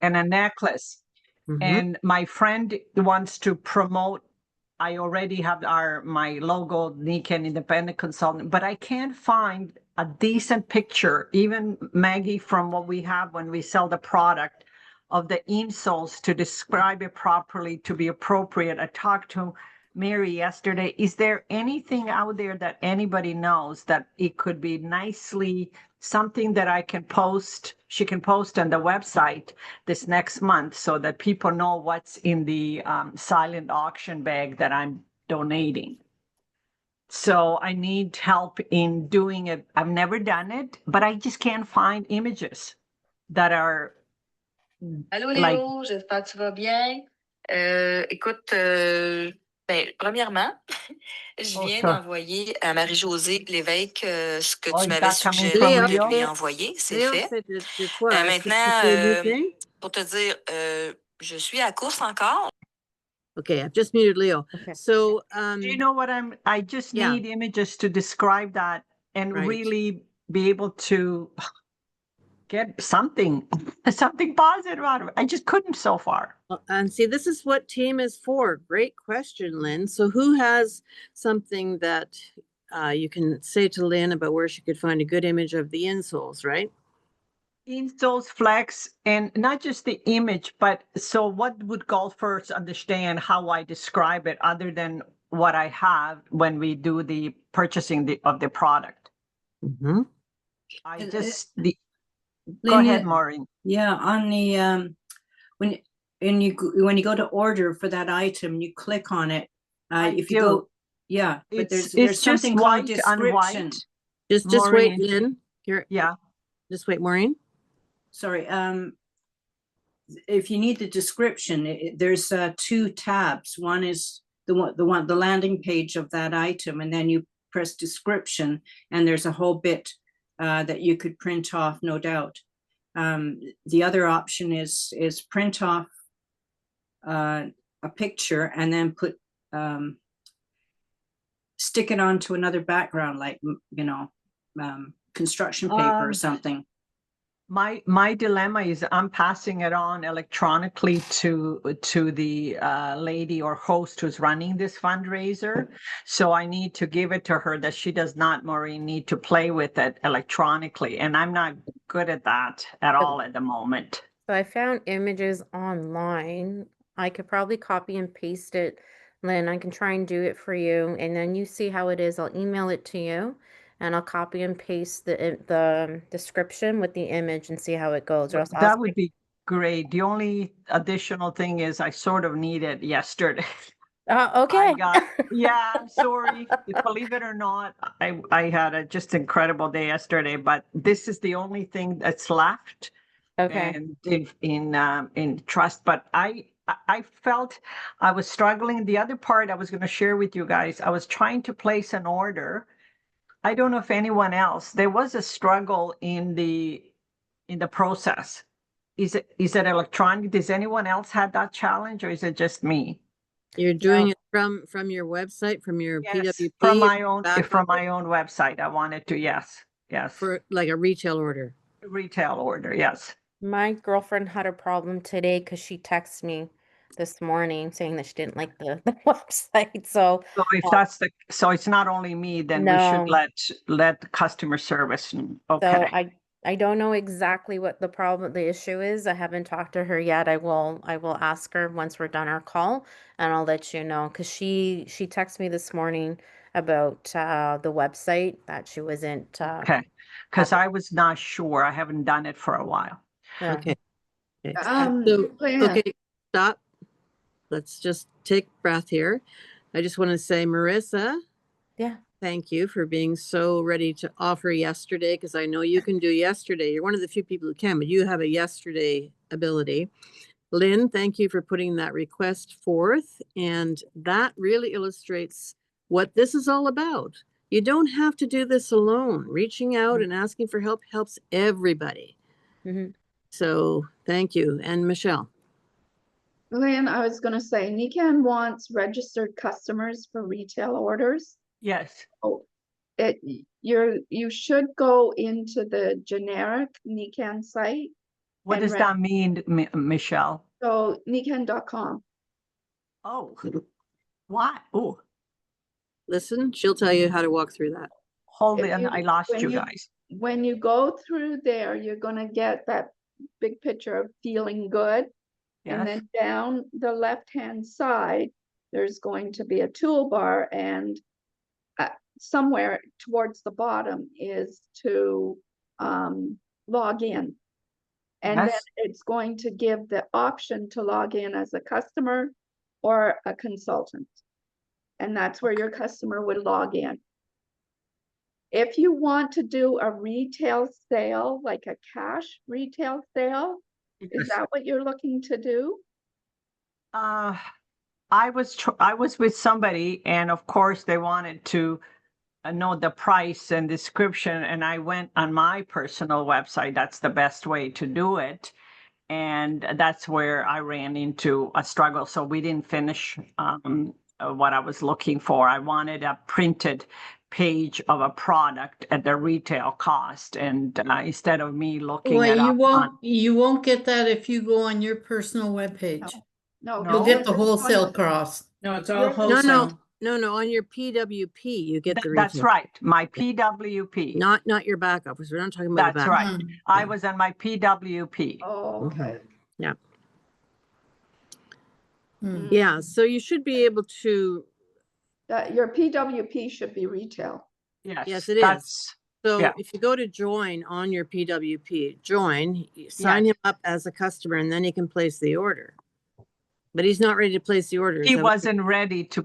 and a necklace. And my friend wants to promote. I already have my logo, Nikan Independent Consultant, but I can't find a decent picture, even Maggie, from what we have when we sell the product, of the insoles to describe it properly, to be appropriate. I talked to Mary yesterday. Is there anything out there that anybody knows that it could be nicely something that I can post, she can post on the website this next month so that people know what's in the silent auction bag that I'm donating? So I need help in doing it. I've never done it, but I just can't find images that are Allô like. Léo, j'espère que tu vas bien. Écoute, ben, premièrement, je Oh, viens sure. d'envoyer à Marie-Josée Lévesque ce que Oh, tu is m'avais that coming from suggéré de Leo? lui envoyer. C'est Léo fait. said it quoi? Maintenant, Anything? pour te dire, je suis à course encore. Okay, I've just muted Leo. Okay. So, Do you know what I just Yeah. need images to describe that and Right. really be able to get something positive out of it. I just couldn't so far. And see, this is what team is for. Great question, Lynn. So who has something that you can say to Lynn about where she could find a good image of the insoles, right? Insoles, flex, and not just the image, but so what would golfers understand how I describe it other than what I have when we do the purchasing of the product? Mm-hmm. Go ahead, Maureen. Yeah, on the when you go to order for that item, you click on it. If you go, yeah, but there's something called description. Just wait, Lynn. Here, yeah. Just wait, Maureen. Sorry. If you need the description, there's 2 tabs. One is the landing page of that item, and then you press description, and there's a whole bit that you could print off, no doubt. The other option is print off a picture and then stick it onto another background, like construction paper or something. My dilemma is I'm passing it on electronically to the lady or host who's running this fundraiser. So I need to give it to her that she does not, Maureen, need to play with it electronically. And I'm not good at that at all at the moment. So I found images online. I could probably copy and paste it. Lynn, I can try and do it for you. And then you see how it is. I'll email it to you. And I'll copy and paste the description with the image and see how it goes. That would be great. The only additional thing is I sort of need it yesterday. Okay. I'm sorry. Believe it or not, I had a just incredible day yesterday, but this is the only thing that's left. Okay. And in trust, but I felt I was struggling. The other part I was going to share with you guys, I was trying to place an order. I don't know if anyone else, there was a struggle in the process. Is it electronic? Does anyone else have that challenge, or is it just me? You're doing it from your website, from your PWP? From my own website. I wanted to, yes. For like a retail order. Retail order, yes. My girlfriend had a problem today because she texted me this morning saying that she didn't like the website. So if so it's not only me, then we should let customer service know. Okay. So I don't know exactly what the issue is. I haven't talked to her yet. I will ask her once we're done our call, and I'll let you know, because she texted me this morning about the website that she wasn't okay, because I was not sure. I haven't done it for a while. Yeah. Okay. Okay, stop. Let's just take a breath here. I just want to say, Marissa. Yeah. Thank you for being so ready to offer yesterday, because I know you can do yesterday. You're one of the few people who can, but you have a yesterday ability. Lynn, thank you for putting that request forth. And that really illustrates what this is all about. You don't have to do this alone. Reaching out and asking for help helps everybody. Mm-hmm. So thank you. And Michelle. Lynn, I was going to say, Nikan wants registered customers for retail orders. Yes. Oh, you should go into the generic Nikan site What and does that mean, Michelle? So niken.com. Oh, why? Oh, Listen, she'll tell you how to walk through that. hold If it. you- I lost when you you- guys. When you go through there, you're gonna get that big picture of feeling good. And Yes. then down the left-hand side, there's going to be a toolbar, and somewhere towards the bottom is to log in. And then Yes. it's going to give the option to log in as a customer or a consultant. And that's where your customer would log in. If you want to do a retail sale, like a cash retail sale, is that what you're looking to do? I was with somebody, and of course they wanted to know the price and description, and I went on my personal website. That's the best way to do it, and that's where I ran into a struggle. So we didn't finish what I was looking for. I wanted a printed page of a product at the retail cost, and instead of me looking Well, it up on. you won't get that if you go on your personal webpage. No. You'll get the you're wholesale going- cost. No, it's all You're- wholesale. No, on your PWP, you get the That's retail. right, my PWP. Not your back office. We're not talking about the That's back. right. Mm. I Yeah. was on my PWP. Oh, okay. Mm. Yeah, so you should be able to, Your PWP should be retail. Yes, it is. That's, so Yeah. if you go to join on your PWP, join, you sign him up as a customer, and then he can place the order. But he's not ready to place the order. is he that what- wasn't ready to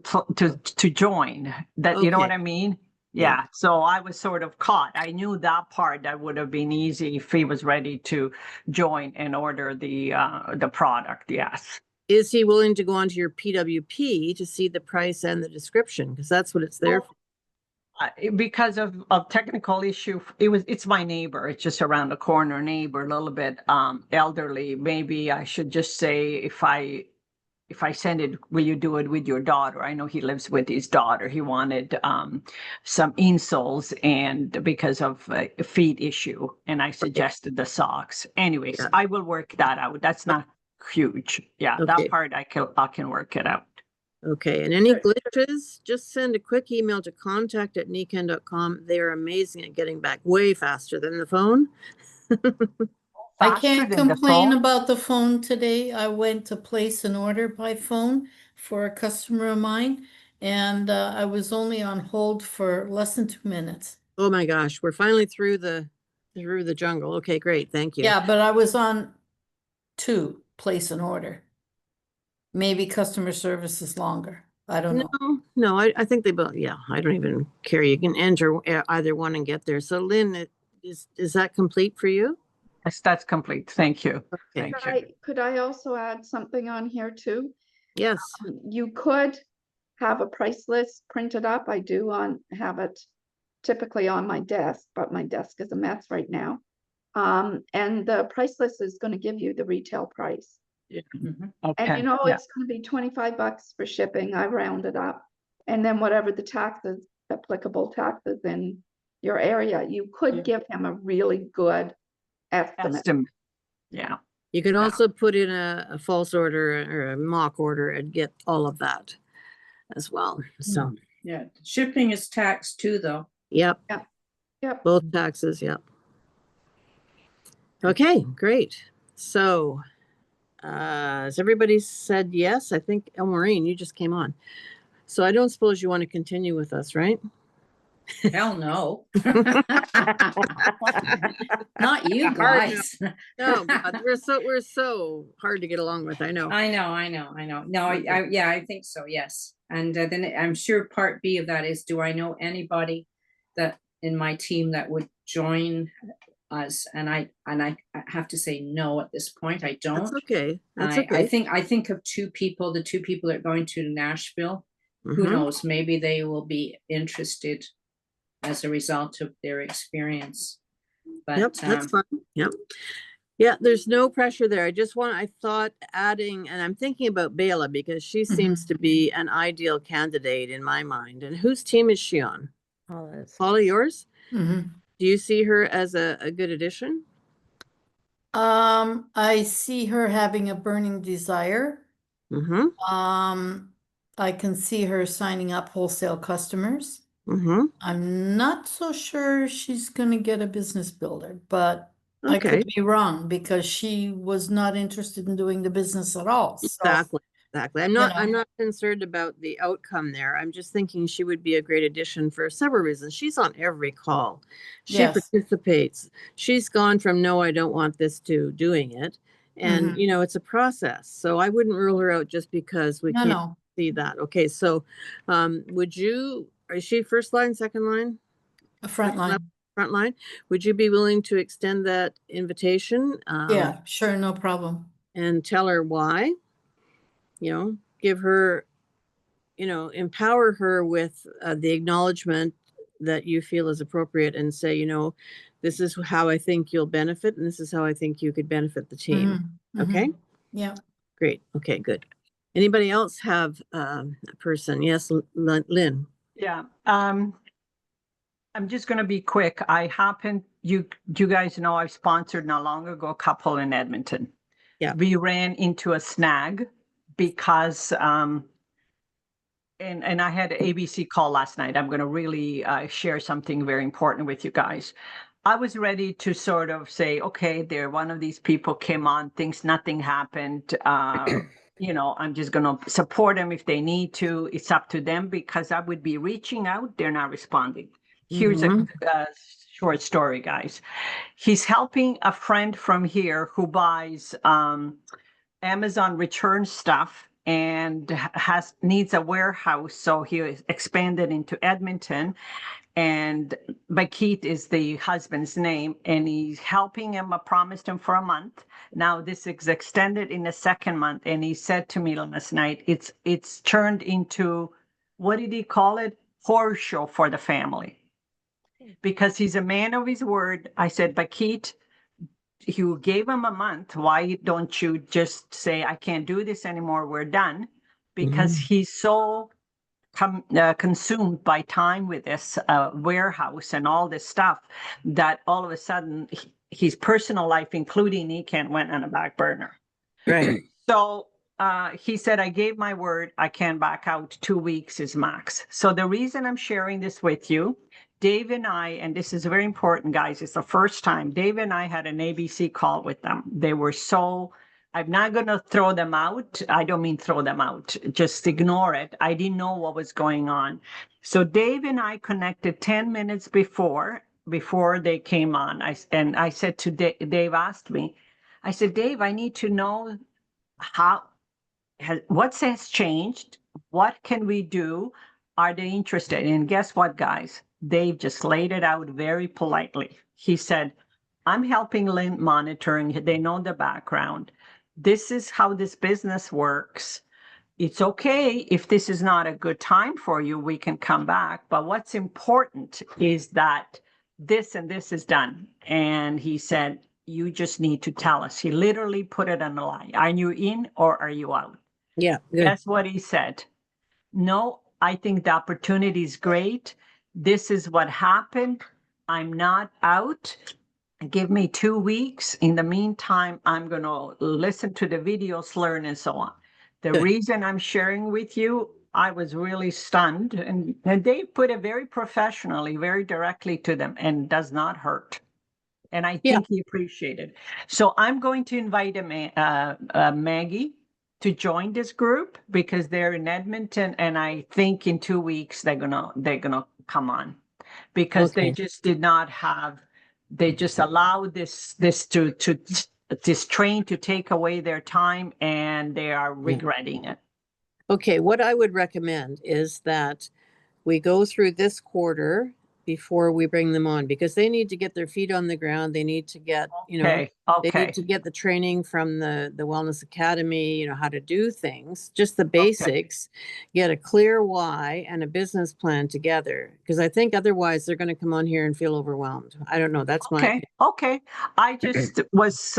join. That you know what Okay. I mean? Yeah. Yeah. So I was sort of caught. I knew that part that would have been easy if he was ready to join and order the product. Yes. Is he willing to go onto your PWP to see the price and the description? Because that's what it's there for. Because of technical issue, it's my neighbor. It's just around the corner neighbor, a little bit elderly. Maybe I should just say if I send it, will you do it with your daughter? I know he lives with his daughter. He wanted some insoles, and because of a feet issue, and I suggested the socks. Anyways, Yeah. I will work that out. That's not huge. Yeah, Okay. that part I can work it out. Okay, and any glitches, just send a quick email to contact@niken.com. They are amazing at getting back way faster than the phone. I Faster can't than the complain phone? about the phone today. I went to place an order by phone for a customer of mine, and I was only on hold for less than 2 minutes. Oh my gosh, we're finally through the jungle. Okay, great, thank you. Yeah, but I was on to place an order. Maybe customer service is longer. I don't know. No, I think they both, yeah, I don't even care. You can enter either one and get there. So Lynn, is that complete for you? Yes, that's complete. Thank you. Okay. Thank you. Could I also add something on here too? Yes, You could have a price list printed up. I do have it typically on my desk, but my desk is a mess right now. And the price list is going to give you the retail price. Mhm. Okay. And you know, yeah. it's going to be $25 for shipping. I rounded up. And then whatever the taxes, applicable taxes in your area, you could Yeah. give him a really good estimate. Yeah. you can Yeah. also put in a false order or a mock order and get all of that as well. So, Yeah, shipping is taxed too, though. yep, Yep. both taxes, yep. Okay, great. So, has everybody said yes? I think, Maureen, you just came on. So I don't suppose you want to continue with us, right? Hell no. Not you Hard guys. No, God, we're so hard to get along with, I know. I know. No, I think so, yes. And then I'm sure part B of that is, do I know anybody that in my team that would join us? And I have to say no at this point. I don't. That's okay. That's I okay. think of two people, the two people that are going to Nashville. Who Mhm. knows? Maybe they will be interested as a result of their experience. But Yep, that's fine. Yep. Yeah, there's no pressure there. I thought adding, and I'm thinking about Bela because she seems to be an ideal candidate in my mind. And whose team is she on? Olive. Paula, yours? Mhm. Do you see her as a good addition? I see her having a burning desire. Mm-hmm. I can see her signing up wholesale customers. Mm-hmm. I'm not so sure she's gonna get a business builder, but I Okay. could be wrong because she was not interested in doing the business at all. So, Exactly. Exactly. I'm you I'm know. not concerned about the outcome there. I'm just thinking she would be a great addition for several reasons. She's on every call. She Yes. participates. She's gone from no, I don't want this to doing it. And Mhm. it's a process. So I wouldn't rule her out just because we can't No, see that. Okay, so is she first line, second line? a front Second level, line. front line? Would you be willing to extend that invitation? Yeah, sure, no problem. And tell her why? Give her, empower her with the acknowledgement that you feel is appropriate and say, this is how I think you'll benefit and this is how I think you could benefit the team. Mhm, Okay, mhm. Yeah. great. Okay, good. Anybody else have a person? Yes, Lynn. Yeah. I'm just going to be quick. You guys know I sponsored not long ago a couple in Edmonton. Yeah. We ran into a snag because, and I had an ABC call last night. I'm going to really share something very important with you guys. I was ready to sort of say, okay, one of these people came on, thinks nothing happened. I'm just going to support them if they need to. It's up to them because I would be reaching out. They're not responding. Here's a short story, guys. He's helping a friend from here who buys Amazon return stuff and needs a warehouse. So he expanded into Edmonton, and Bakit is the husband's name, and he's helping him. I promised him for a month. Now this is extended in the second month, and he said to me last night, it's turned into, what did he call it? Horror show for the family. Because he's a man of his word. I said, Bakit, you gave him a month. Why don't you just say, I can't do this anymore, we're done? Because he's so consumed by time with this warehouse and all this stuff that all of a sudden his personal life, including Nikan, went on a back burner. Right. So he said, I gave my word, I can back out. 2 weeks is max. So the reason I'm sharing this with you, Dave and I, and this is very important, guys, it's the first time, Dave and I had an ABC call with them. They were I'm not going to throw them out. I don't mean throw them out, just ignore it. I didn't know what was going on. So Dave and I connected 10 minutes before they came on. I said to Dave asked me, I said, Dave, I need to know what has changed? What can we do? Are they interested? And guess what, guys? Dave just laid it out very politely. He said, I'm helping Lynn monitoring. They know the background. This is how this business works. It's okay if this is not a good time for you, we can come back. But what's important is that this and this is done. And he said, you just need to tell us. He literally put it on the line. Are you in or are you out? Yeah, good. Guess what he said? No, I think the opportunity is great. This is what happened. I'm not out. Give me 2 weeks. In the meantime, I'm going to listen to the videos, learn, and so on. The Good. reason I'm sharing with you, I was really stunned. And they put it very professionally, very directly to them, and does not hurt. And I think he appreciated. So I'm going to invite Maggie to join this group because they're in Edmonton, and I think in 2 weeks they're gonna come on because they Okay. just did not have. They just allowed this train to take away their time, and they are regretting it. Okay, what I would recommend is that we go through this quarter before we bring them on because they need to get their feet on the ground. They need to get, they need to get the training from the Wellness Academy, how to do things, just the basics, get a clear why and a business plan together. Because I think otherwise they're going to come on here and feel overwhelmed. I don't know. That's my Okay. I just was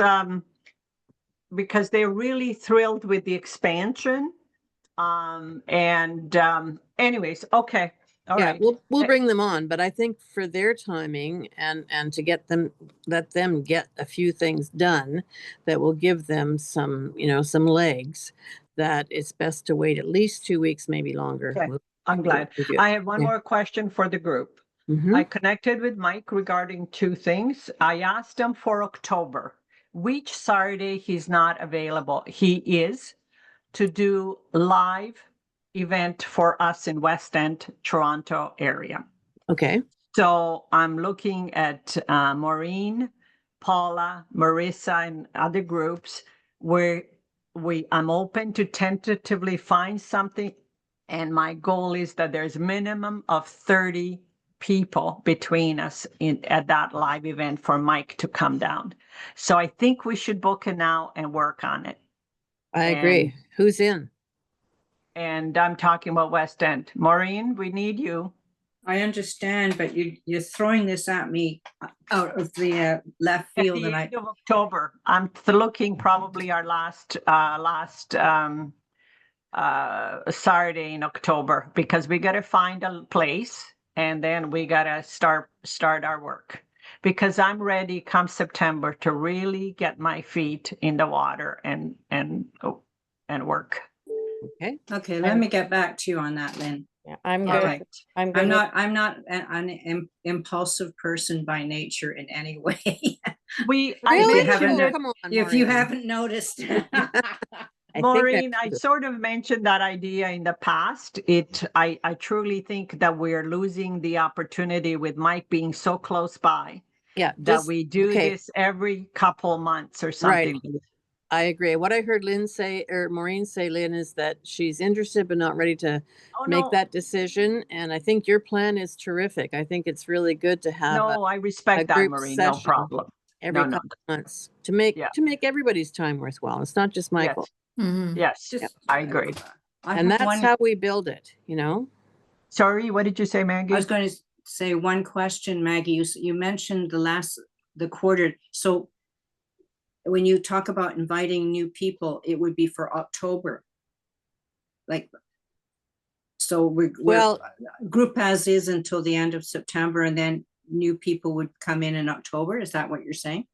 because they're really thrilled with the expansion. Anyways, okay. All Yeah, right. we'll Eh, bring them on, but I think for their timing and to let them get a few things done that will give them some, some legs, that it's best to wait at least 2 weeks, maybe longer. Okay, I'm glad. We'll do it. I have one Yeah. more question for the group. Mhm. I connected with Mike regarding two things. I asked him for October, which Saturday he's not available. He is to do live event for us in West End, Toronto area. Okay. So I'm looking at Maureen, Paula, Marissa, and other groups where I'm open to tentatively find something. And my goal is that there's minimum of 30 people between us at that live event for Mike to come down. So I think we should book it now and work on it. I agree. Who's in? And I'm talking about West End. Maureen, we need you. I understand, but you're throwing this at me out of the left At field, the and end of October, I'm looking probably our last Saturday in October, because we got to find a place and then we got to start our work, because I'm ready come September to really get my feet in the water and work. Okay. Let me get back to you on that, Lynn. Yeah, I'm All good. right. I'm good. I'm not an impulsive person by nature in any way. I Really? mentioned Oh, it. come on, If you Maureen. haven't noticed. I think Maureen, that's I good. sort of mentioned that idea in the past. I truly think that we're losing the opportunity with Mike being so close by, Yeah, that we do okay. this every couple months or Right. something. I agree. What I heard Lynn say, or Maureen say, Lynn, is that she's interested but not ready to Oh, make no, that decision. And I think your plan is terrific. I think it's really good to have no, I a respect that, group Maureen, no session problem. every No. couple months to make Yeah. everybody's time worthwhile. It's not just Michael. Yes, Mhm. yes, Just, I agree. And that's how we build it, Sorry, what did you say, I Maggie? was going to say one question, Maggie. You mentioned the quarter. So when you talk about inviting new people, it would be for October. Like, so we're Well- group as is until the end of September, and then new people would come in October. Is that what you're saying?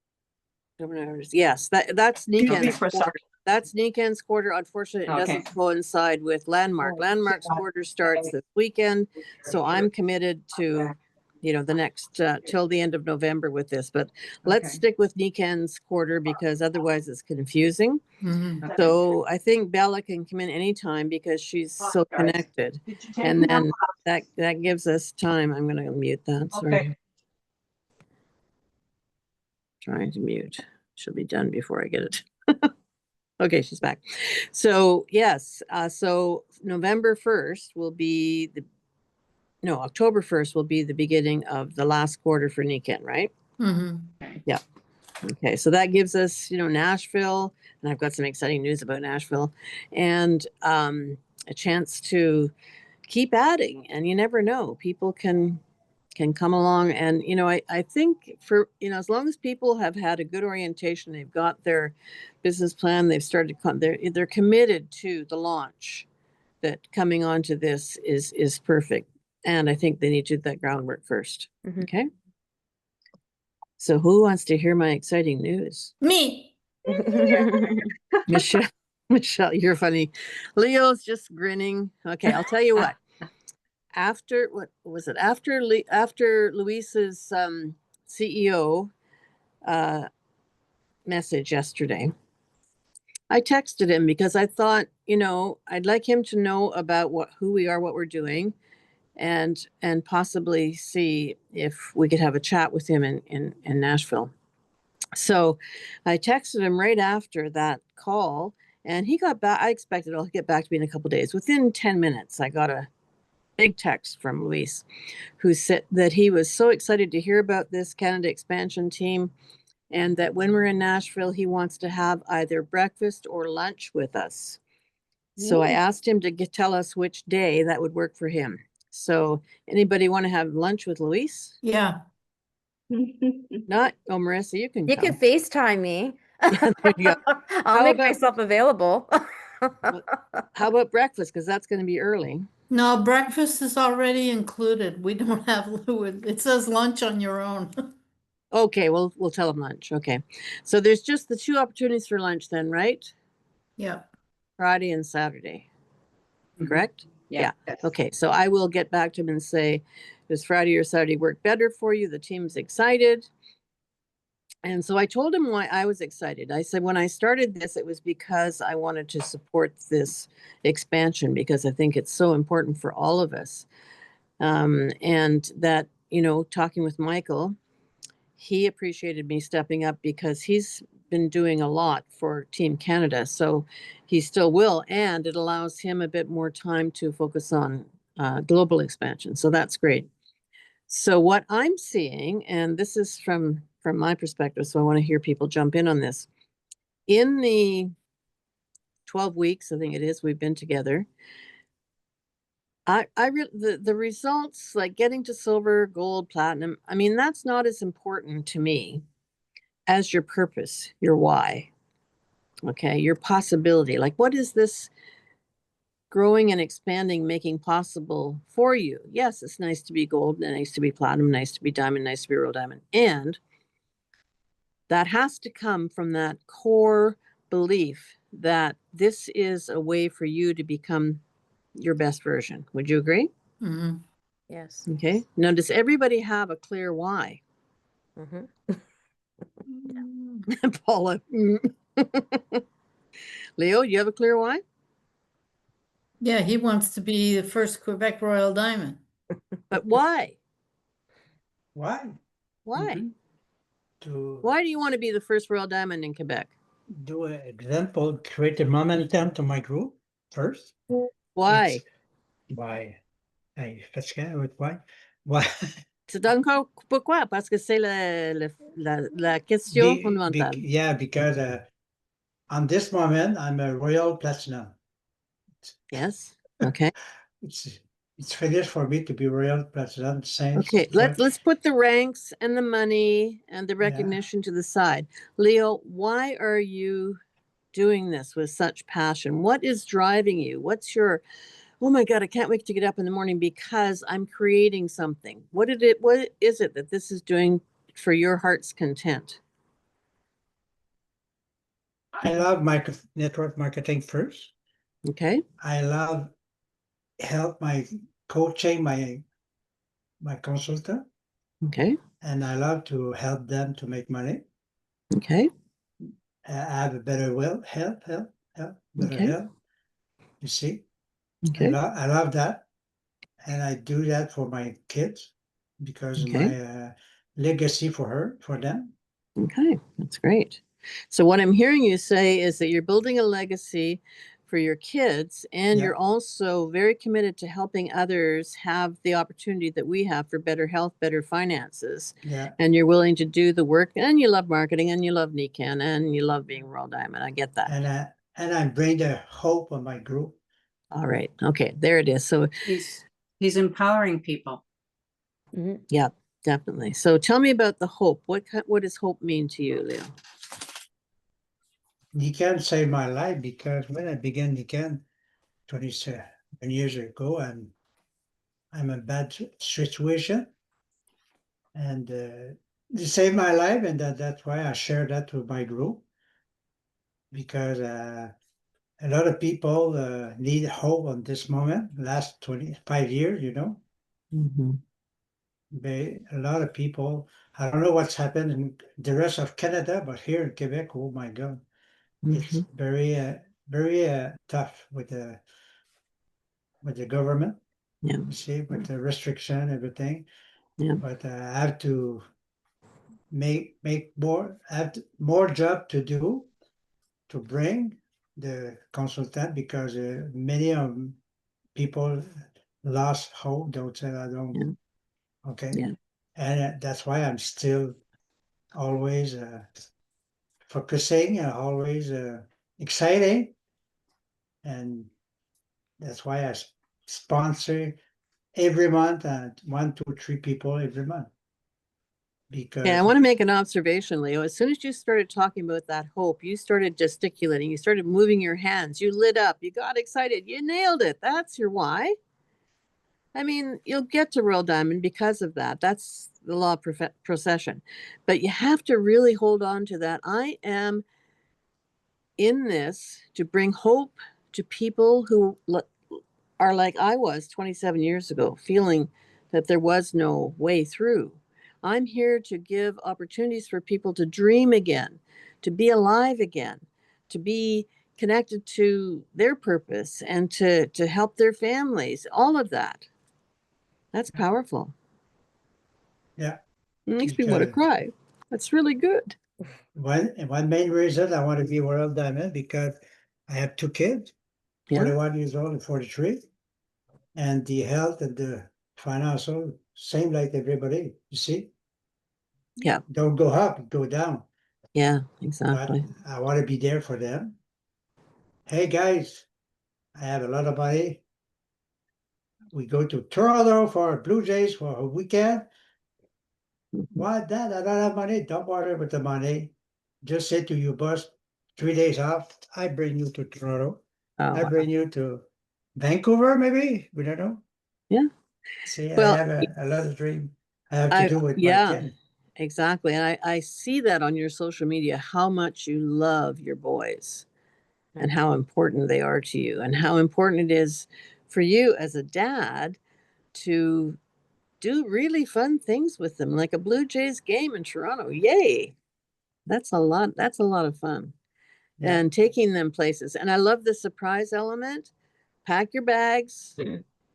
Yes, that's Excuse me Niken's for a quarter. second. That's Niken's quarter. Unfortunately, it Okay. doesn't coincide with Landmark. Oh, Landmark's yeah. quarter starts this weekend, so I'm committed to, the next till the end of November with this. But let's Okay. stick with Niken's quarter, because otherwise it's confusing. Mhm. Okay. So I think Bella can come in anytime because she's so Guys, connected, Did you take and me out? then that gives us time. I'm going to mute that. Sorry. Okay. Trying to mute. She'll be done before I get it. Okay, she's back. So yes, so November 1st will be October 1st will be the beginning of the last quarter for Niken, right? Mhm. Okay, so that gives us, Nashville, and I've got some exciting news about Nashville, and a chance to keep adding. And you never know, people can come along, and I think for as long as people have had a good orientation, they've got their business plan, they've started they're committed to the launch, that coming onto this is perfect. And I think they need to do that groundwork first. Mhm. Okay, so who wants to hear my exciting news? Me. Michelle, you're funny. Leo's just grinning. Okay, I'll tell you what. After what was it? After Luis's CEO message yesterday, I texted him because I thought, I'd like him to know about who we are, what we're doing, and possibly see if we could have a chat with him in Nashville. So I texted him right after that call, and he got back. I expected he'll get back to me in a couple of days. Within 10 minutes, I got a big text from Luis, who said that he was so excited to hear about this Canada expansion team, and that when we're in Nashville, he wants to have either breakfast or lunch with us. So I asked him to tell us which day that would work for him. So anybody want to have lunch with Luis? Yeah. Not, Marissa, you can You come. can FaceTime me. Yeah, there you go. I'll How make about- myself available. How about breakfast? Because that's going to be early. No, breakfast is already included. We don't have, it says lunch on your own. Okay, we'll tell them lunch. Okay. So there's just the 2 opportunities for lunch then, right? Yeah. Friday and Saturday, Mhm. correct? Yeah. Yes. Okay, so I will get back to him and say, does Friday or Saturday work better for you? The team's excited. And so I told him why I was excited. I said, when I started this, it was because I wanted to support this expansion because I think it's so important for all of us. And that, talking with Michael, he appreciated me stepping up because he's been doing a lot for Team Canada. So he still will. And it allows him a bit more time to focus on global expansion. So that's great. So what I'm seeing, and this is from my perspective, so I want to hear people jump in on this. In the 12 weeks, I think it is, we've been together, the results, like getting to silver, gold, platinum, I mean, that's not as important to me as your purpose, your why, okay, your possibility. Like, what is this growing and expanding making possible for you? Yes, it's nice to be gold, nice to be platinum, nice to be diamond, nice to be real diamond. And that has to come from that core belief that this is a way for you to become your best version. Would you agree? Mhm. Yes. Okay. Now, does everybody have a clear why? Mhm. Paula. Leo, you have a clear why? Yeah, he wants to be the first Quebec Royal Diamond. But why? Why? Why? Mhm. To Why do you want to be the first Royal Diamond in Quebec? do an example, create a momentum to my group first. Why? It's why? Hey, fatigué with why? Why? C'est encore pourquoi? Parce que c'est la question fondamentale. Yeah, because on this moment I'm a Royal Platinum. Yes. Okay. It's finished for me to be Royal Platinum. Same. Okay. Let's put the ranks and the money and the recognition to the side. Leo, why are you doing this with such passion? What is driving you? What's your, oh my God, I can't wait to get up in the morning because I'm creating something. What is it that this is doing for your heart's content? I love network marketing first. Okay. I love help my coaching my consultant, Okay. and I love to help them to make money. Okay. Have a better health, better Okay. health. You see, Okay. I love that, and I do that for my kids because of Okay. my legacy for them. Okay. That's great. So what I'm hearing you say is that you're building a legacy for your kids, and Yeah. you're also very committed to helping others have the opportunity that we have for better health, better finances. Yeah, And you're willing to do the work, and you love marketing, and you love NECAN, and you love being Royal Diamond. I get that. and I bring the hope of my group. All right. Okay. There it is. So He's empowering people. Mhm. yeah, definitely. So tell me about the hope. What does hope mean to you, Leo? NECAN saved my life because when I began NECAN 27 years ago, I'm in a bad situation, and it saved my life, and that's why I share that with my group, because a lot of people need hope on this moment. Last 25 years, Mm-hmm. a lot of people. I don't know what's happened in the rest of Canada, but here in Quebec, oh my God, it's very tough with the government. Yeah. You see, with the restriction, everything. Yeah. But I have to make more. More job to do to bring the consultant, because many of people lost hope. Don't say I don't. Yeah. Okay, Yeah. and that's why I'm still always focusing and always exciting, and that's why I sponsor every month and 1, 2, 3 people every month. Because Yeah, I want to make an observation, Leo. As soon as you started talking about that hope, you started gesticulating, you started moving your hands, you lit up, you got excited, you nailed it. That's your why. I mean, you'll get to Royal Diamond because of that. That's the law of procession. But you have to really hold on to that. I am in this to bring hope to people who are like I was 27 years ago, feeling that there was no way through. I'm here to give opportunities for people to dream again, to be alive again, to be connected to their purpose and to help their families, all of that. That's powerful. Yeah. It makes me want to Because cry. That's really good. one main reason I want to be Royal Diamond because I have 2 kids, Yeah. 41 years old and 43, and the health and the financial same like everybody. You see, Yeah. don't go up, go down. Yeah, But exactly. I want to be there for them. Hey guys, I have a lot of money. We go to Toronto for Blue Jays for a weekend. What, Dad? I don't have money. Don't bother with the money. Just say to your boss, 3 days off. I bring you to Toronto. Oh, I wow. bring you to Vancouver, maybe. We don't know. Yeah. See, I Well, have a lot of dream I have to do with my yeah, kid. exactly. And I see that on your social media, how much you love your boys and how important they are to you and how important it is for you as a dad to do really fun things with them, like a Blue Jays game in Toronto. Yay. That's a lot. That's a lot of fun. Yeah. And taking them places. And I love the surprise element. Pack your bags.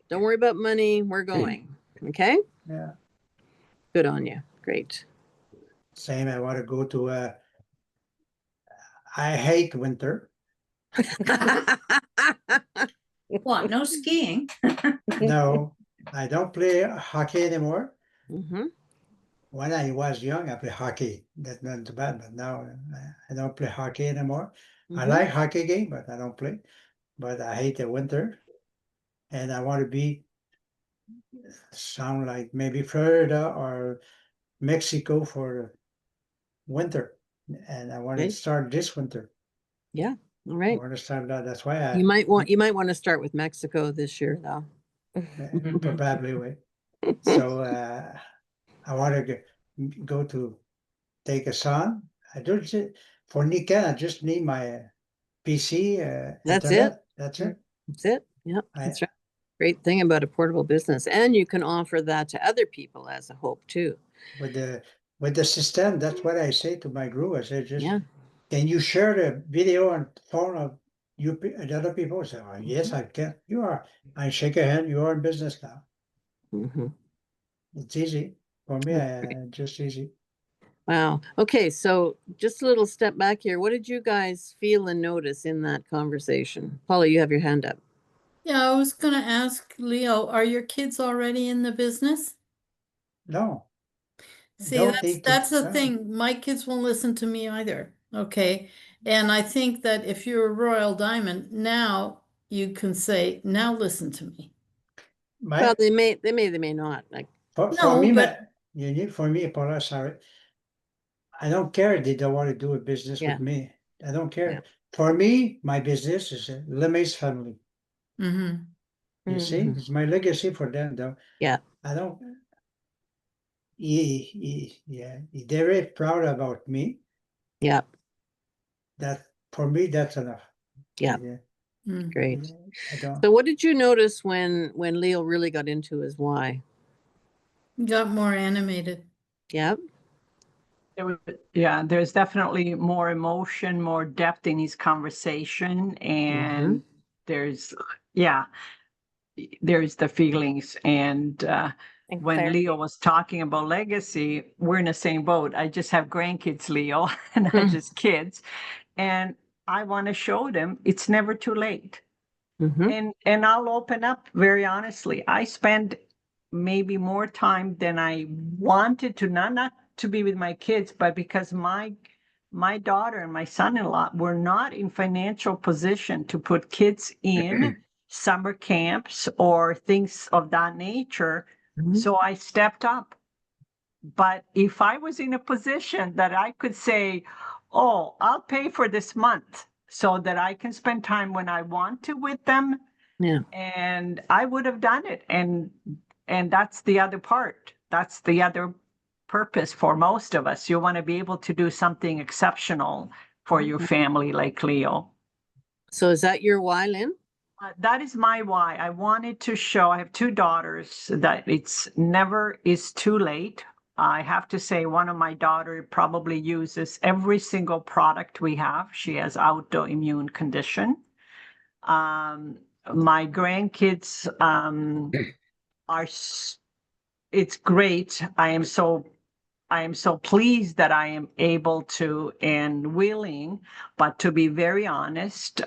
Don't worry about money. We're going. Okay. Yeah. Good on you. Great. Same. I want to go to. I hate winter. What, no skiing? No, I don't play hockey anymore. Mm-hmm. When I was young, I played hockey. That's not too bad, but now I don't play hockey anymore. I Mm-hmm. like hockey game, but I don't play. But I hate the winter, and I want to be sound like maybe Florida or Mexico for winter, and I want to Okay. start this winter. Yeah. All I right. want to start that. That's why You might want to start with Mexico this year, though. probably way. So I want to go to take a son. I don't for Nika. I just need my PC, That's internet. it. That's it. That's it. Yep. I, That's right. Great thing about a portable business. And you can offer that to other people as a hope too. with the system. That's what I say to my group. I say just Yeah. can you share the video and phone of you and other people? I say, oh, yes, I can. You are. I shake a hand. You are in business now. Mm-hmm. It's easy for me. Just easy. Wow. Okay. So just a little step back here. What did you guys feel and notice in that conversation? Paula, you have your hand up. Yeah, I was gonna ask Leo, are your kids already in the business? No, See, don't need to. that's the No. thing. My kids won't listen to me either. Okay. And I think that if you're a Royal Diamond, now you can say, now listen to me. Well, My they may not. Like, for No, me, but you need for me, Paula. Sorry, I don't care if they don't want to do a business Yeah. with me. I don't care. Yeah. For me, my business is a Lemay's family. mhm. You see, Mhm. it's my legacy for them, though. Yeah. I don't. They're very proud about me. Yeah. That for me, that's enough. Yeah. Mm. Great. I don't. So what did you notice when Leo really got into his why? Got more animated. Yeah. Yeah, there's definitely more emotion, more depth in his conversation, and there's there's the feelings. And And when clarity. Leo was talking about legacy, we're in the same boat. I just have grandkids, Leo, and not just kids, and I want to show them it's never too late. Mm-hmm. And I'll open up very honestly. I spend maybe more time than I wanted to, not to be with my kids, but because my daughter and my son-in-law were not in financial position to put kids in summer camps or things of that nature. Mhm. So I stepped up. But if I was in a position that I could say, oh, I'll pay for this month so that I can spend time when I want to with them, Yeah. And I would have done it. And that's the other part. That's the other purpose for most of us. You want to be able to do something exceptional for your family, like Leo. So is that your why, Lynn? That is my why. I wanted to show, I have 2 daughters, that it's never is too late. I have to say, one of my daughter probably uses every single product we have. She has autoimmune condition. My grandkids it's great. I am so pleased that I am able to and willing, but to be very honest,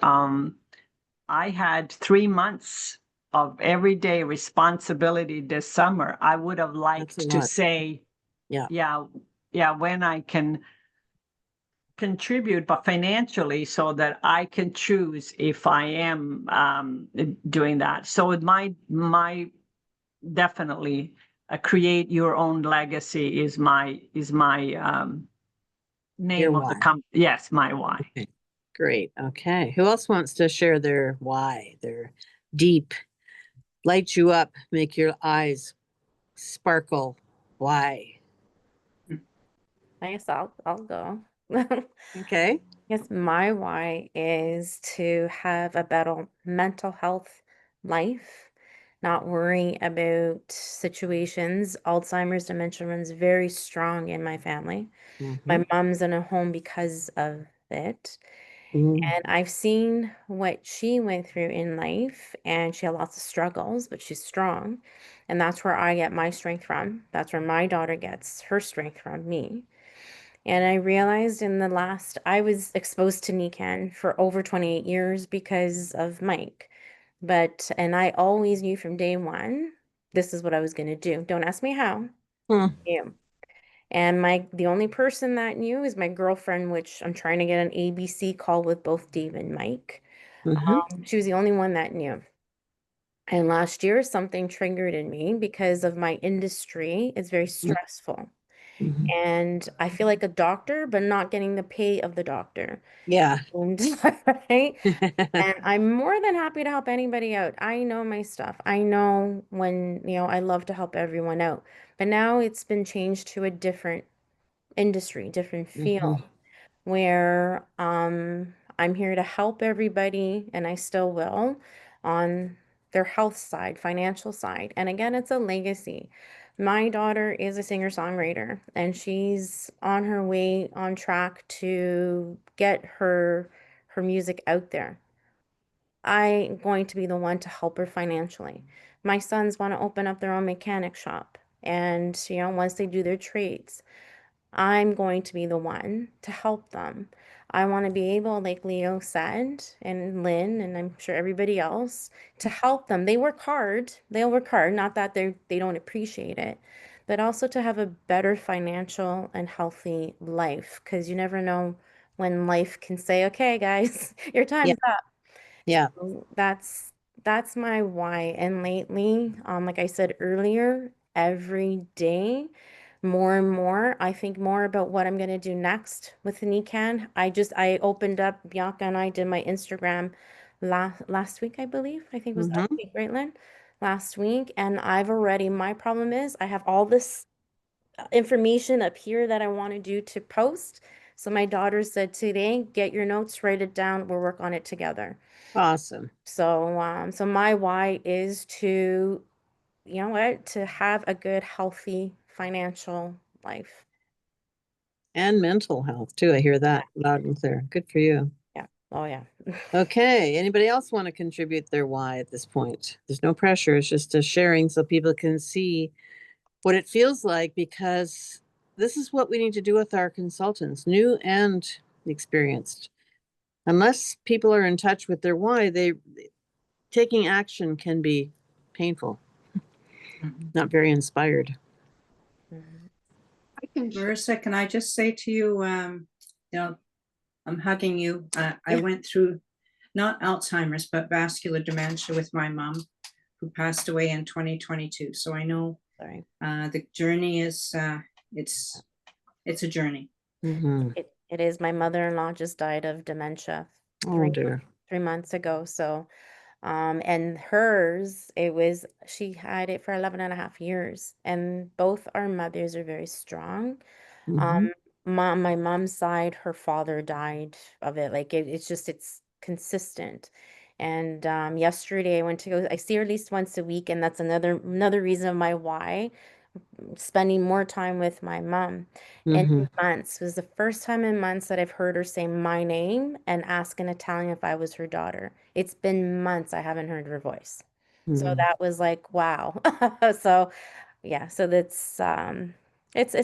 I had 3 months of everyday responsibility this summer. I would have liked That's a to lot. say, Yeah. yeah, when I can contribute, but financially, so that I can choose if I am doing that. So it my definitely create your own legacy is my name of the why. company. Yes, my why. Okay. Great. Okay. Who else wants to share their why, their deep, light you up, make your eyes sparkle? Why? I guess I'll go. Okay. Yes, my why is to have a better mental health life, not worry about situations. Alzheimer's, dementia runs very strong in my family. My Mhm. mom's in a home because of it. Mm. And I've seen what she went through in life, and she had lots of struggles, but she's strong. And that's where I get my strength from. That's where my daughter gets her strength from me. And I realized I was exposed to Nikan for over 28 years because of Mike. And I always knew from day one, this is what I was going to do. Don't ask me how. Hmm. You. And the only person that knew is my girlfriend, which I'm trying to get an ABC call with both Dave and Mike. Mhm. She was the only one that knew. And last year, something triggered in me because of my industry. It's very stressful. Mhm. And I feel like a doctor, but not getting the pay of the doctor. Yeah. And, right? And I'm more than happy to help anybody out. I know my stuff. I know I love to help everyone out. But now it's been changed to a different industry, different field, Mhm. where I'm here to help everybody, and I still will, on their health side, financial side. And again, it's a legacy. My daughter is a singer-songwriter, and she's on her way on track to get her music out there. I'm going to be the one to help her financially. My sons want to open up their own mechanic shop, and once they do their trades, I'm going to be the one to help them. I want to be able, like Leo said, and Lynn, and I'm sure everybody else, to help them. They work hard. They'll work hard. Not that they don't appreciate it, but also to have a better financial and healthy life. Because you never know when life can say, "Okay, guys, your Yeah. time's up." Yeah. So that's my why. And lately, like I said earlier, every day, more and more, I think more about what I'm gonna do next with the NECAN. I opened up, Bianca and I did my Instagram last week, I believe. I think it was last Mhm. week, right, Lynn? Last week, and my problem is I have all this information up here that I want to do to post. So my daughter said today, get your notes, write it down, we'll work on it together. Awesome. So my why is to, to have a good, healthy financial life. And mental health too. I hear that loud and clear. Good for you. Yeah. Oh yeah. Okay. Anybody else want to contribute their why at this point? There's no pressure. It's just a sharing so people can see what it feels like, because this is what we need to do with our consultants, new and experienced. Unless people are in touch with their why, taking action can be painful, not very inspired. Mhm. I can Marissa, can I just say to you, I'm hugging you. I Yeah. went through not Alzheimer's, but vascular dementia with my mom, who passed away in 2022. So I know Sorry. the journey is it's a journey. Mhm. It is. My mother-in-law just died of dementia Oh dear. 3 months ago. So And hers, she had it for 11 and a half years. And both our mothers are very strong. Mhm. My mom's side, her father died of it. Like it's consistent. And yesterday I see her at least once a week, and that's another reason of my why spending more time with my mom. In Mhm. months. It was the first time in months that I've heard her say my name and ask in Italian if I was her daughter. It's been months I haven't heard her voice. So Mhm. that was like, wow. So yeah, so it's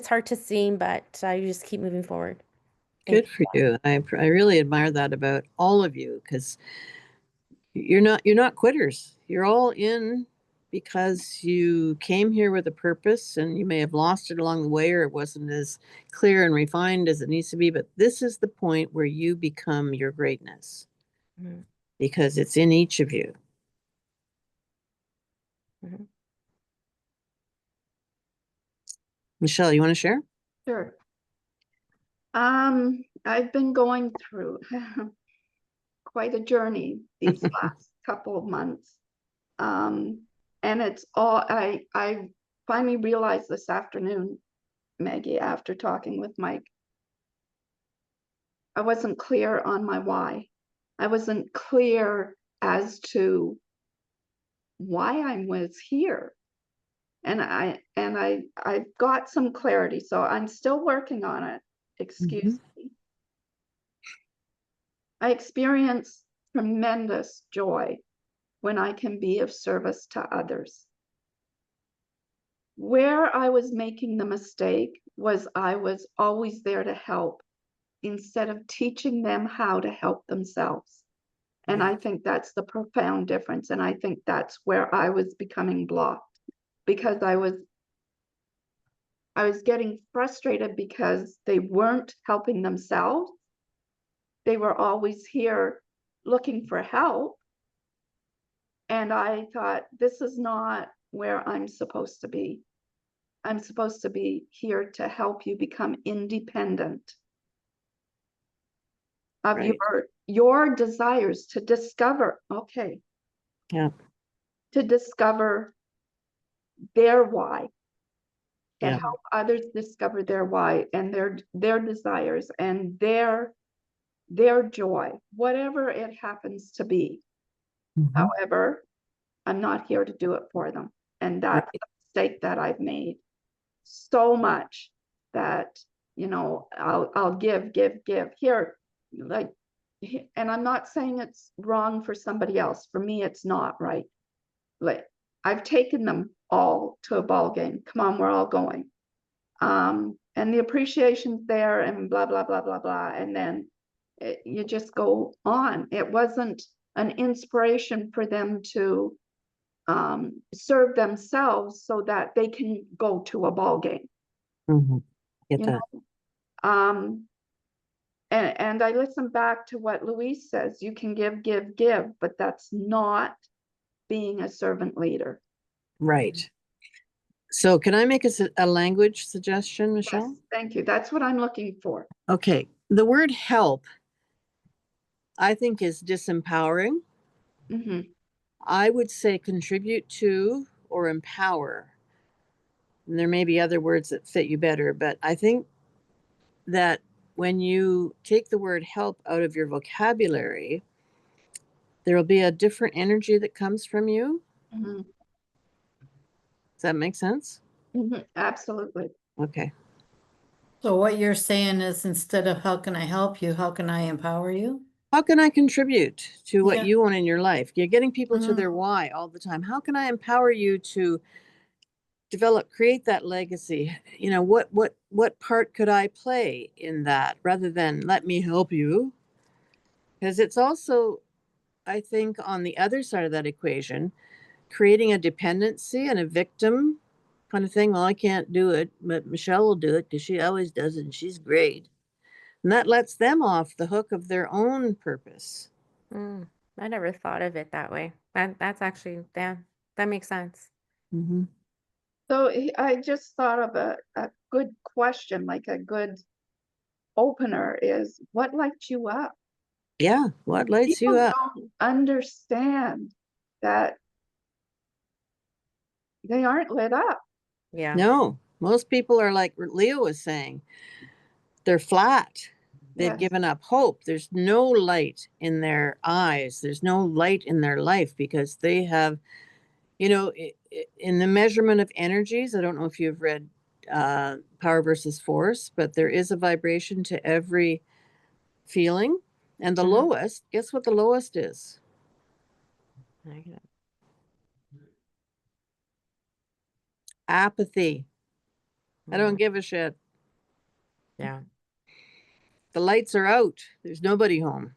hard to see, but you just keep moving forward. Thank Good for you. I really admire that about all of you, because you're not quitters. You're all in because you came here with a purpose, and you may have lost it along the way, or it wasn't as clear and refined as it needs to be, but this is the point where you become your greatness, Mhm. because it's in each of you. Mhm. Michelle, you want to share? Sure. I've been going through quite a journey these last couple of months. And it's all I finally realized this afternoon, Maggie, after talking with Mike, I wasn't clear on my why. I wasn't clear as to why I was here. And I got some clarity, so I'm still working on it. Excuse me. I experience tremendous joy when I can be of service to others. Where I was making the mistake was I was always there to help instead of teaching them how to help themselves. And I think that's the profound difference. And I think that's where I was becoming blocked, because I was getting frustrated because they weren't helping themselves. They were always here looking for help. And I thought, this is not where I'm supposed to be. I'm supposed to be here to help you become independent of Right. your desires, to discover, okay, Yeah. to discover their why, to Yeah. help others discover their why and their desires and their joy, whatever it happens to be. Mhm. However, I'm not here to do it for them. And that's Right. the mistake that I've made so much, that, I'll give here, like, and I'm not saying it's wrong for somebody else. For me, it's not right. Like, I've taken them all to a ball game. Come on, we're all going. And the appreciation's there and blah, blah, blah, blah, blah. And then you just go on. It wasn't an inspiration for them to serve themselves so that they can go to a ball game. Mhm. Get You that. know, and I listen back to what Louise says, you can give, but that's not being a servant leader. Right. So can I make a language suggestion, Michelle? Yes, thank you. That's what I'm looking for. Okay. The word help, I think, is disempowering. Hmm. I would say contribute to or empower. And there may be other words that fit you better, but I think that when you take the word help out of your vocabulary, there will be a different energy that comes from you. Hmm. Does that make sense? Absolutely. Okay. So what you're saying is, instead of how can I help you, how can I empower you? How can I contribute to what Yeah. you want in your life? You're getting people to Mhm. their why all the time. How can I empower you to create that legacy? What part could I play in that, rather than let me help you? Because it's also, I think, on the other side of that equation, creating a dependency and a victim kind of thing. Well, I can't do it, but Michelle will do it because she always does it and she's great. And that lets them off the hook of their own purpose. I never thought of it that way. That's actually, yeah, that makes sense. Mm-hmm. So I just thought of a good question, like a good opener is, what lights you up? Yeah. What lights you People up? don't understand that they aren't lit up. Yeah. No, most people are like Leo was saying, they're flat. They've Yes. given up hope. There's no light in their eyes. There's no light in their life because they have, you know, in the measurement of energies, I don't know if you've read Power versus Force, but there is a vibration to every feeling. And the lowest, guess what the lowest is? Negative. Apathy. I don't give a shit. Yeah. The lights are out. There's nobody home.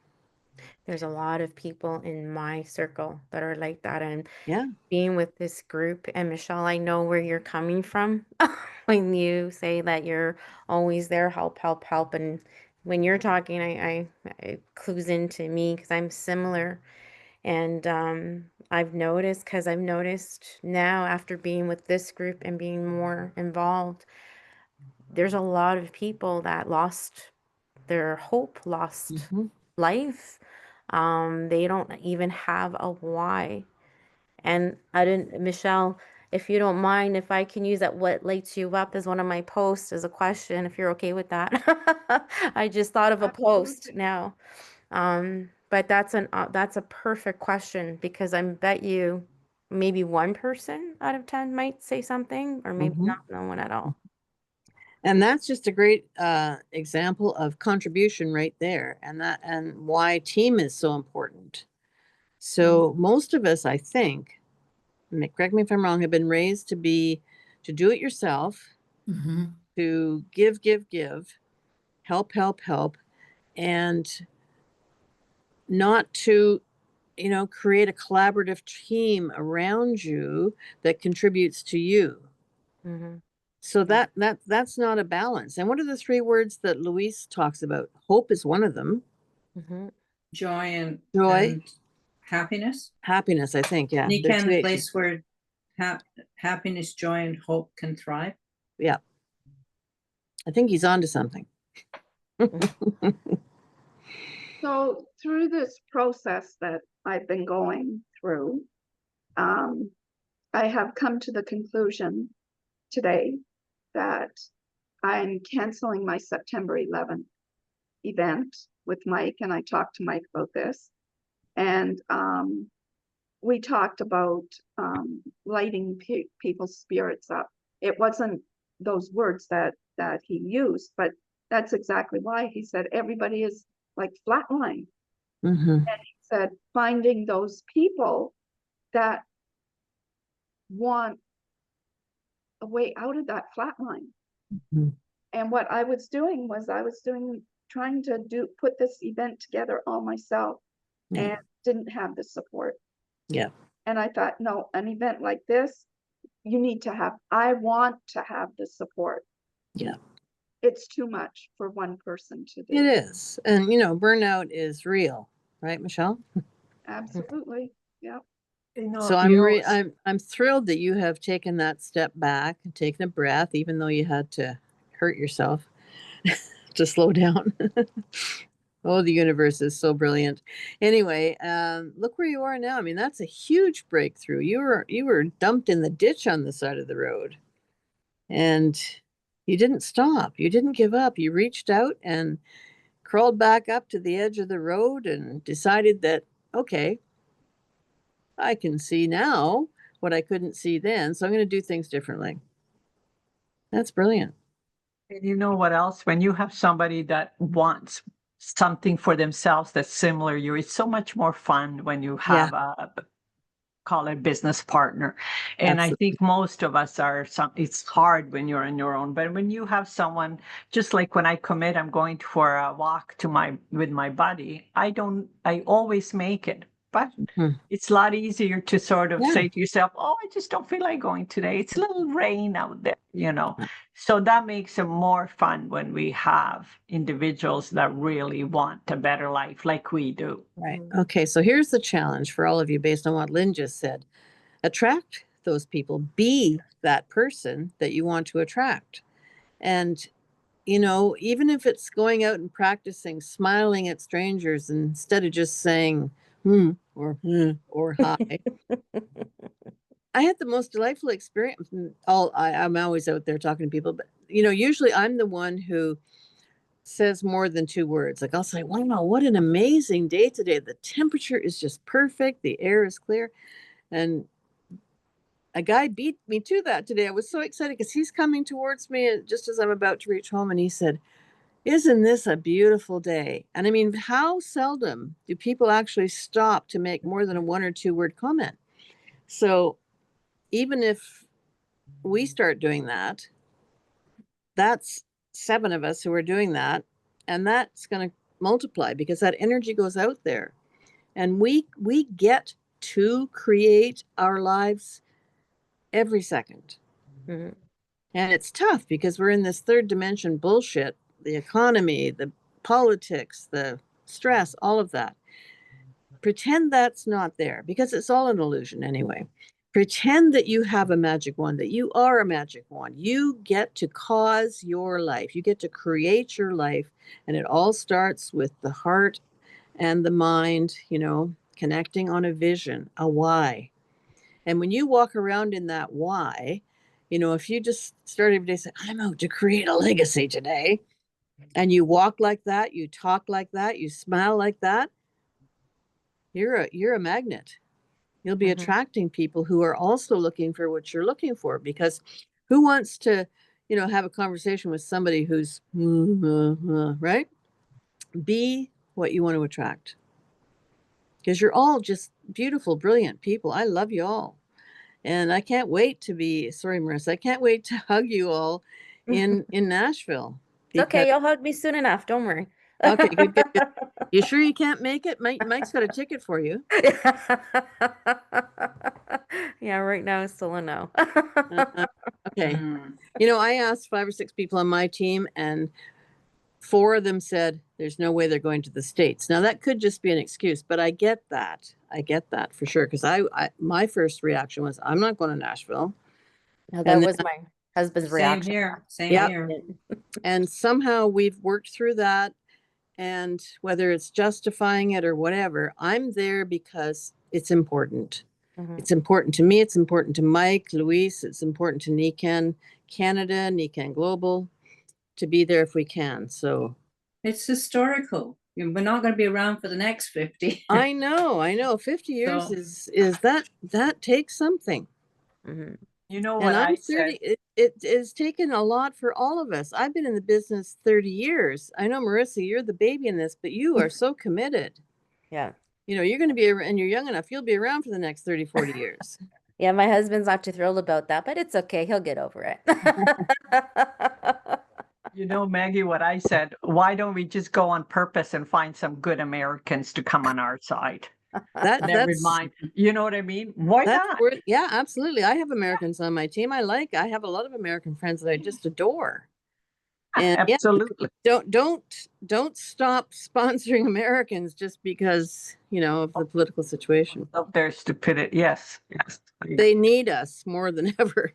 There's a lot of people in my circle that are like that. And Yeah. being with this group, and Michelle, I know where you're coming from when you say that you're always there, help, help, help. And when you're talking, it clues into me because I'm similar. And I've noticed now after being with this group and being more involved, there's a lot of people that lost their hope, lost life. They don't even have a why. And Michelle, if you don't mind, if I can use that, what lights you up as one of my posts as a question, if you're okay with that. I just thought of a post Absolutely. now. But that's a perfect question because I bet you maybe one person out of 10 might say something, or maybe not no one at all. And that's just a great example of contribution right there, and why team is so important. So most of us, I think, correct me if I'm wrong, have been raised to do it yourself, to give, help, and not to, create a collaborative team around you that contributes to you. So that's not a balance. And what are the three words that Luis talks about? Hope is one of them. Joy and Joy. and happiness. Happiness, I think. Yeah. Nika, There's in two the H's. place where happiness, joy, and hope can thrive. Yeah. I think he's onto something. So through this process that I've been going through, I have come to the conclusion today that I'm canceling my September 11th event with Mike, and I talked to Mike about this. And we talked about lighting people's spirits up. It wasn't those words that he used, but that's exactly why. He said everybody is like flatline. And he said finding those people that want a way out of that flatline. And what I was doing was trying to put this event together all myself, and didn't have the support. Yeah. And I thought, no, an event like this, I want to have the support. Yeah. It's too much for one person to do. It is. And, burnout is real, right, Michelle? Absolutely. Yeah. So I'm thrilled that you have taken that step back and taken a breath, even though you had to hurt yourself to slow down. Oh, the universe is so brilliant. Anyway, look where you are now. I mean, that's a huge breakthrough. You were dumped in the ditch on the side of the road, and you didn't stop. You didn't give up. You reached out and crawled back up to the edge of the road and decided that, okay, I can see now what I couldn't see then, so I'm going to do things differently. That's brilliant. And you know what else? When you have somebody that wants something for themselves that's similar to you, it's so much more fun when you have call it business partner. And I think most of us it's hard when you're on your own, but when you have someone, just like when I commit, I'm going for a walk with my buddy. I always make it, but it's a lot easier to sort of say to yourself, oh, I just don't feel like going today. It's a little rain out there, So that makes it more fun when we have individuals that really want a better life like we do. Right. Okay. So here's the challenge for all of you based on what Lynn just said. Attract those people. Be that person that you want to attract. And, even if it's going out and practicing smiling at strangers instead of just saying or hi. I had the most delightful experience. I'm always out there talking to people, but usually I'm the one who says more than 2 words. Like I'll say, wow, what an amazing day today. The temperature is just perfect. The air is clear. And a guy beat me to that today. I was so excited because he's coming towards me just as I'm about to reach home. And he said, isn't this a beautiful day? And I mean, how seldom do people actually stop to make more than a 1 or 2 word comment? So even if we start doing that, that's 7 of us who are doing that. And that's going to multiply because that energy goes out there. And we get to create our lives every second. Mhm. And it's tough because we're in this 3rd dimension bullshit, the economy, the politics, the stress, all of that. Pretend that's not there because it's all an illusion anyway. Pretend that you have a magic wand, that you are a magic wand. You get to cause your life. You get to create your life. And it all starts with the heart and the mind, connecting on a vision, a why. And when you walk around in that why, if you just start every day saying, I'm out to create a legacy today, and you walk like that, you talk like that, you smile like that, you're a magnet. You'll be attracting people who are also looking for what you're looking for, because who wants to, have a conversation with somebody who's right? Be what you want to attract. Because you're all just beautiful, brilliant people. I love you all. And I can't wait to sorry, Marissa, I can't wait to hug you all in Nashville. It's okay. You'll hug me soon enough. Don't worry. Okay, good. You sure you can't make it? Mike's got a ticket for you. Yeah, right now it's still a no. Okay. I asked 5 or 6 people on my team, and 4 of them said there's no way they're going to the States. Now that could just be an excuse, but I get that. For sure. Because my first reaction was, I'm not going to Nashville. No, that was my husband's reaction. Same here. And somehow we've worked through that. And whether it's justifying it or whatever, I'm there because it's important. It's important to me. It's important to Mike, Luis. It's important to NECAN Canada, NECAN Global, to be there if we can. So it's historical. We're not going to be around for the next 50. I know. 50 years is that takes something. You know And what I'm I 30. said? It has taken a lot for all of us. I've been in the business 30 years. I know, Marissa, you're the baby in this, but you are so committed. Yeah. You're going to be, and you're young enough, you'll be around for the next 30, 40 years. Yeah, my husband's not too thrilled about that, but it's okay. He'll get over it. You know, Maggie, what I said, why don't we just go on purpose and find some good Americans to come on our side? Never mind. You know what I mean? Why not? Yeah, absolutely. I have Americans on my team. I have a lot of American friends that I just adore. And absolutely. Don't stop sponsoring Americans just because, of the political situation. Of their stupidity. Yes. They need us more than ever.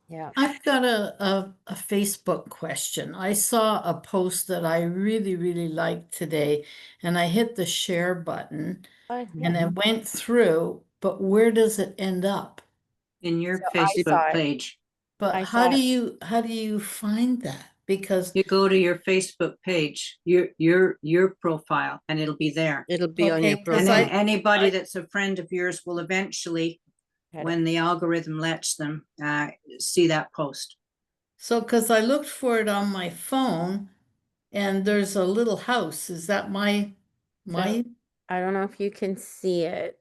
Yeah. I've got a Facebook question. I saw a post that I really, really liked today, and I hit the share button and it went through, but where does it end up? In your Facebook page. But how do you find that? Because you go to your Facebook page, your profile, and it'll be there. It'll be on your And profile. then anybody that's a friend of yours will eventually, when the algorithm lets them, see that post. So, because I looked for it on my phone, and there's a little house. Is that my? I don't know if you can see it.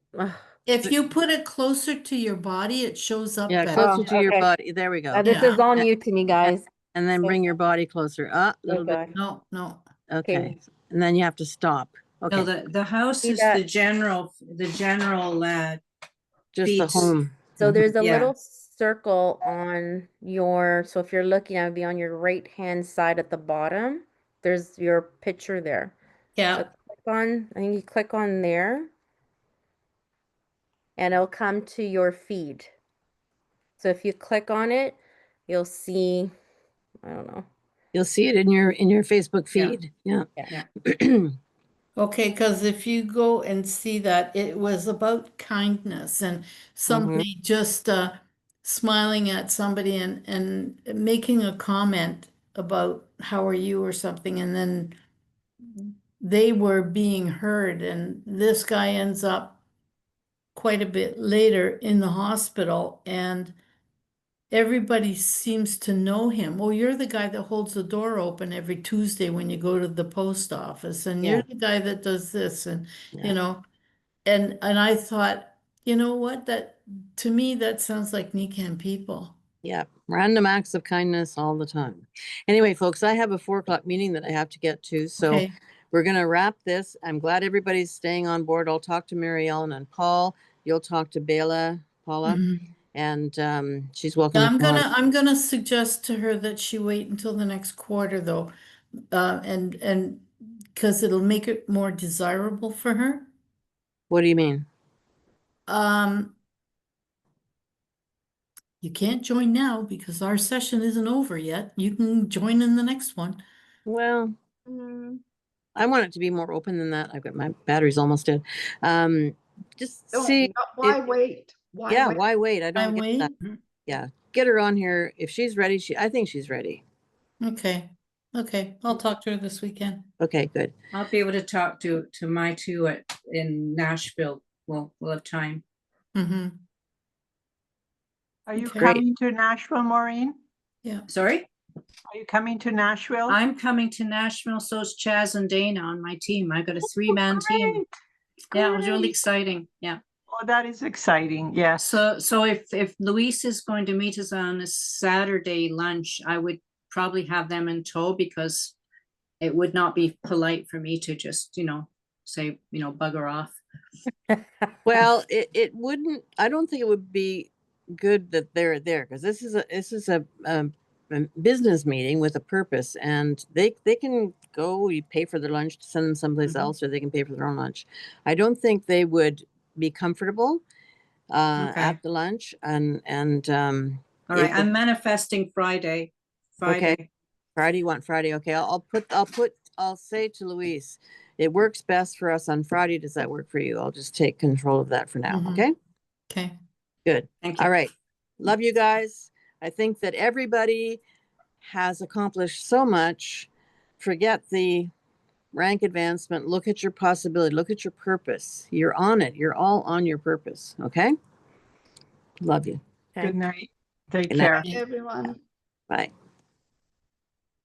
If you put it closer to your body, it shows up Yeah, better. closer to your body. There we go. This is all new to me, guys. And then bring your body closer. A little bit. No. Okay. And then you have to stop. Okay. No, the house is the general just the home. So there's a little circle on so if you're looking, it would be on your right hand side at the bottom. There's your picture there. Yeah. So I think you click on there and it'll come to your feed. So if you click on it, you'll see, I don't know. You'll see it in your Facebook feed. Yeah. Okay, because if you go and see that, it was about kindness and somebody just smiling at somebody and making a comment about how are you or something, and then they were being heard, and this guy ends up quite a bit later in the hospital, and everybody seems to know him. Oh, you're the guy that holds the door open every Tuesday when you go to the post office, and Yeah. you're the guy that does this, and Yeah. you know, and I thought, you know what, that to me that sounds like Nican people. Yeah, random acts of kindness all the time. Anyway, folks, I have a 4 o'clock meeting that I have to get to, so Okay. we're gonna wrap this. I'm glad everybody's staying on board. I'll talk to Mary Ellen and Paul. You'll talk to Paula, Mhm. and she's welcome. Yeah, to come on. I'm gonna suggest to her that she wait until the next quarter though, and because it'll make it more desirable for her. What do you mean? You can't join now because our session isn't over yet. You can join in the next one. Well, Mm, I want it to be more open than that. I've got my battery's almost dead. Just don't- see. Why wait? Why Yeah, wait? why wait? I I don't get that. wait. Yeah, get her on here. If she's ready, I think she's ready. Okay. Okay. I'll talk to her this weekend. Okay, good. I'll be able to talk to my two in Nashville. We'll have time. Mm-hmm. Are you Okay. Great. coming to Nashville, Maureen? Yeah. Sorry? Are you coming to Nashville? I'm coming to Nashville, so is Chaz and Dana on my team. I've got a 3-man team. Great, Yeah, it was really great. exciting. Yeah. Oh, that is exciting. Yes. So if Luis is going to meet us on a Saturday lunch, I would probably have them in tow because it would not be polite for me to just, say, bugger off. Well, it wouldn't. I don't think it would be good that they're there because this is a business meeting with a purpose, and they can go. You pay for their lunch to send them someplace Mhm. else, or they can pay for their own lunch. I don't think they would be comfortable Okay. at the lunch, and All right, it I'm would- manifesting Friday. Okay. Friday, you want Friday? Okay, I'll say to Luis, it works best for us on Friday. Does that work for you? I'll just take control of that for now. Mhm. Okay. Okay. Good. Thank you. All right. Love you guys. I think that everybody has accomplished so much. Forget the rank advancement. Look at your possibility. Look at your purpose. You're on it. You're all on your purpose. Okay. Love you. Good night. Take Good night. care. Everyone. Bye.